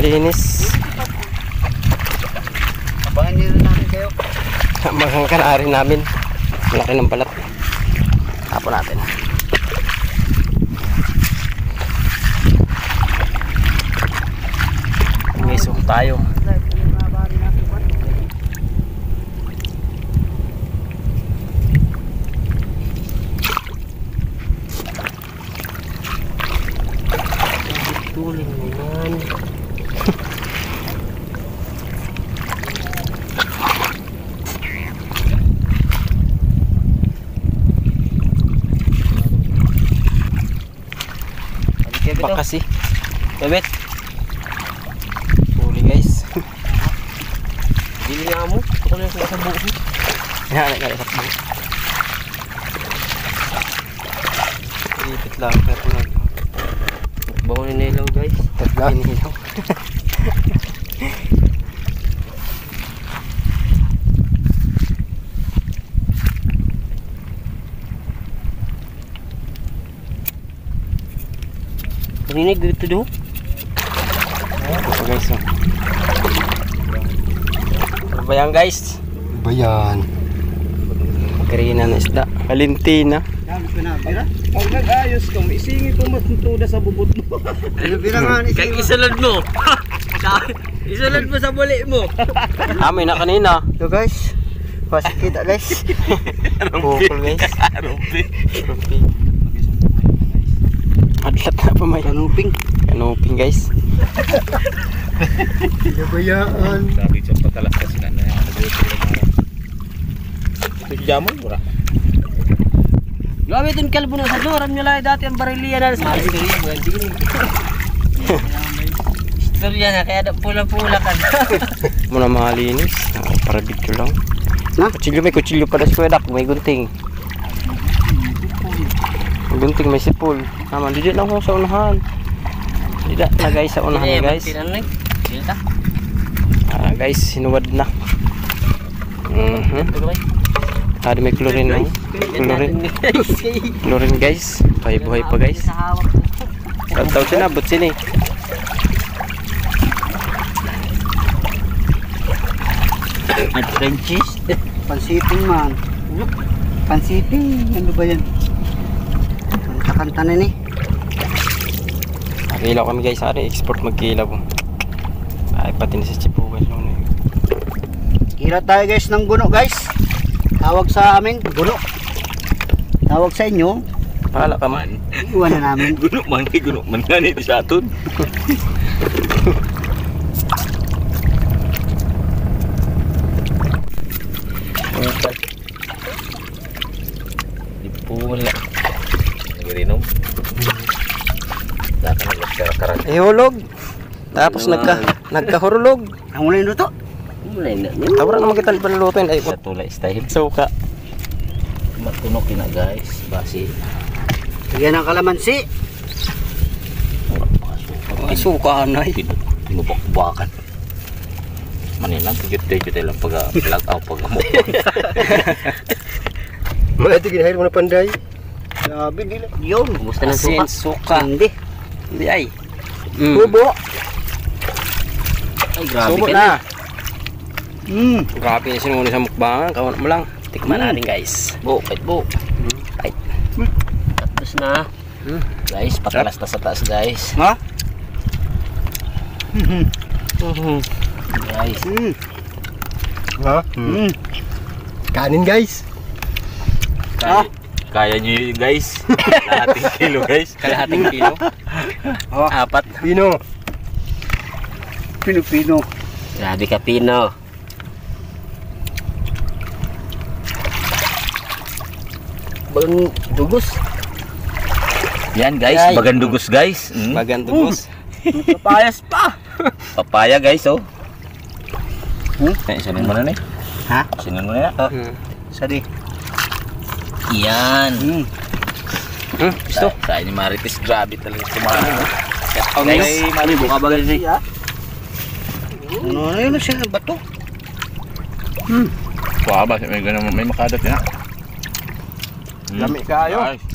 Malinis. Abangan nyo na namin kayo. Maghang kanari namin. Malaki ng balat. Tapon natin. May suho tayo. Tuling mo yan. Baka kasi Bebet. Huli guys. Dili nga mo. Ito ko lang sa buho. Yan, nagkala sa buho. Ipit lang. Kaya po lang. Bago ninilaw guys. Tatla ninilaw. Ini gitu dulu. Apa guys? Bayang guys. Bayan. Kerinan isda. Kalintina. Yan, pinabira. Pag nag-ayos ka, isingi ko matutuda sa bubot mo. Pinabira nga ni Kag isulod mo. Isulod mo sa buli mo. Amin na kanina. Ito guys. Pasok kita guys. Pukul guys. Rumpi. Adlat na pa may Kanuping. Kanuping guys. Pinabayaan. Sabi siya patalas kasi na ito jamon mura. Gabi din kalbo na sa doram nyo lang dati ang bariliya na sa Istorya na kaya pula-pula ka. Muna malinis. Para video lang. Na? Kutsilyo, may kutsilyo pa na sa kwedak. May gunting. May gunting, may sipol. Naman, dito lang ako sa unahan. Dito na guys, sa unahan guys. Guys, sinuwad na. Ada may chlorine no? Chlorine guys. Buhay pa guys. Taw siya na, but sini. Frenchies. Pansiting man. Pansiting. Ano ba yan? Kanta-kanta na ni. Kilaw kami guys, hari export magkilaw. Ay pati na sa Chipugan no. Kira tayo guys ng guno guys. Tawag sa amin, guno. Tawag sa inyo, Pahala ka man. iwan na namin. Guno man gani di sa aton. Ipula. Nagirinom. Daka nagkakarag. Ihulog. Tapos nagkahurulog. Ang muna yun to. Mulai na. Tawara naman kita panulutin. Ay, Sa tulay style. suka. Matunok na guys. Basi. Bigyan ng kalamansi. Ay, suka na. Tinubak-buakan. Manilang pagkita lang pag-vlog out pag-amukbang. Mga ito ginahil mo na panday. Grabe nila. Yun. Kumusta ng Asin, suka? suka. Hindi. Hindi ay. Bubo. Ay grabe Subo ka na. Grabe na sinunod sa mukbangan. Kawan mo lang. Tikman natin guys. Bo, kahit bo. Ay. Tapos na. Guys, patalas na sa taas guys. Ha? Guys. Ha? Kanin guys. Kaya nyo yun guys. Kalahating kilo guys. Kalahating kilo. Apat. Pino. Pino-pino. Grabe ka Pino. Bagang dugos. Yan guys, Ay. bagan dugos guys. Bagan dugos. Papayas pa. Papaya guys oh. Sinin mo na eh. Ha? Sinin mo na. Sadi. Yan. Gusto. Sa ni Marites grabe talaga kumano. Okay. Guys, mali buka bagal ni. Ano yun siya ng bato? Kuha ba may ganun may makadat na. Lami kayo. Guys.